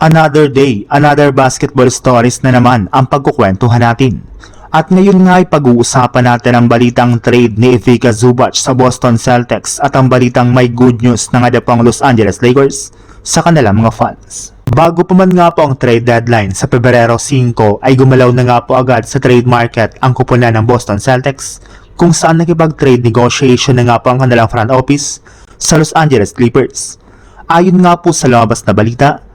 Another day, another basketball stories na naman ang pagkukwentuhan natin. At ngayon nga ay pag-uusapan natin ang balitang trade ni Ivica Zubac sa Boston Celtics at ang balitang may good news ng adapang Los Angeles Lakers sa kanilang mga fans. Bago pa man nga po ang trade deadline sa Pebrero 5 ay gumalaw na nga po agad sa trade market ang kupunan ng Boston Celtics kung saan nakipag-trade negotiation na nga po ang kanilang front office sa Los Angeles Clippers. Ayon nga po sa lumabas na balita,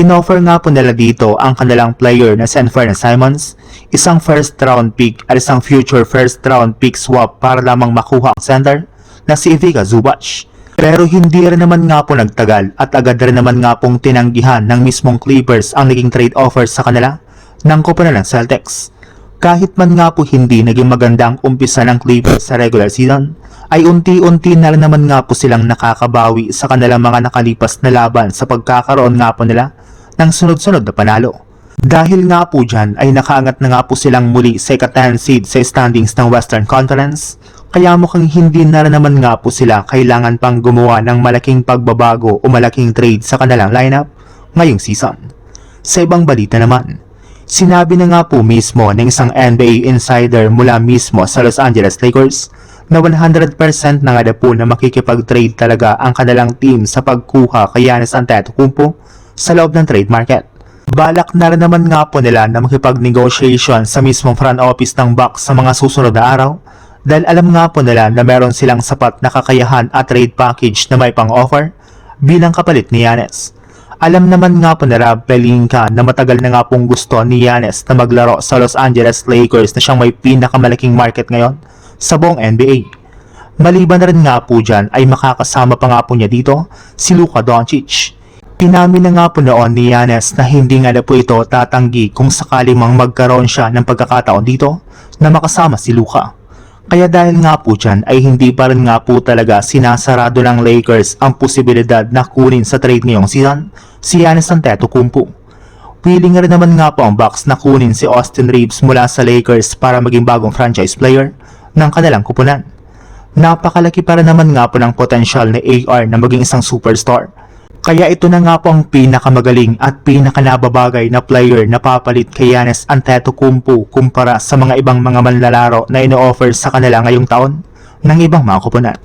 inoffer nga po nila dito ang kanilang player na si Anfernee Simons, isang first round pick at isang future first round pick swap para lamang makuha ang center na si Ivica Zubac. Pero hindi rin naman nga po nagtagal at agad rin naman nga pong tinanggihan ng mismong Clippers ang naging trade offer sa kanila ng koponan ng Celtics. Kahit man nga po hindi naging magandang umpisa ng Clippers sa regular season, ay unti-unti na rin naman nga po silang nakakabawi sa kanilang mga nakalipas na laban sa pagkakaroon nga po nila ng sunod-sunod na panalo. Dahil nga po dyan ay nakaangat na nga po silang muli sa ika-10 seed sa standings ng Western Conference, kaya mukhang hindi na rin naman nga po sila kailangan pang gumawa ng malaking pagbabago o malaking trade sa kanilang lineup ngayong season. Sa ibang balita naman, sinabi na nga po mismo ng isang NBA insider mula mismo sa Los Angeles Lakers na 100% na nga po na makikipag-trade talaga ang kanilang team sa pagkuha kay Giannis Antetokounmpo sa loob ng trade market. Balak na rin naman nga po nila na makipag-negotiation sa mismong front office ng Bucks sa mga susunod na araw dahil alam nga po nila na meron silang sapat na kakayahan at trade package na may pang-offer bilang kapalit ni Giannis. Alam naman nga po na Rob Pelinka na matagal na nga pong gusto ni Giannis na maglaro sa Los Angeles Lakers na siyang may pinakamalaking market ngayon sa buong NBA. Maliban na rin nga po dyan ay makakasama pa nga po niya dito si Luka Doncic. Inamin na nga po noon ni Giannis na hindi nga na po ito tatanggi kung sakali mang magkaroon siya ng pagkakataon dito na makasama si Luka. Kaya dahil nga po dyan ay hindi pa rin nga po talaga sinasarado ng Lakers ang posibilidad na kunin sa trade ngayong season si Giannis Antetokounmpo. Willing rin naman nga po ang Bucks na kunin si Austin Reeves mula sa Lakers para maging bagong franchise player ng kanilang kupunan. Napakalaki pa rin naman nga po ng potensyal ni AR na maging isang superstar. Kaya ito na nga po ang pinakamagaling at pinakanababagay na player na papalit kay Giannis Antetokounmpo kumpara sa mga ibang mga manlalaro na ino-offer sa kanila ngayong taon ng ibang mga kupunan.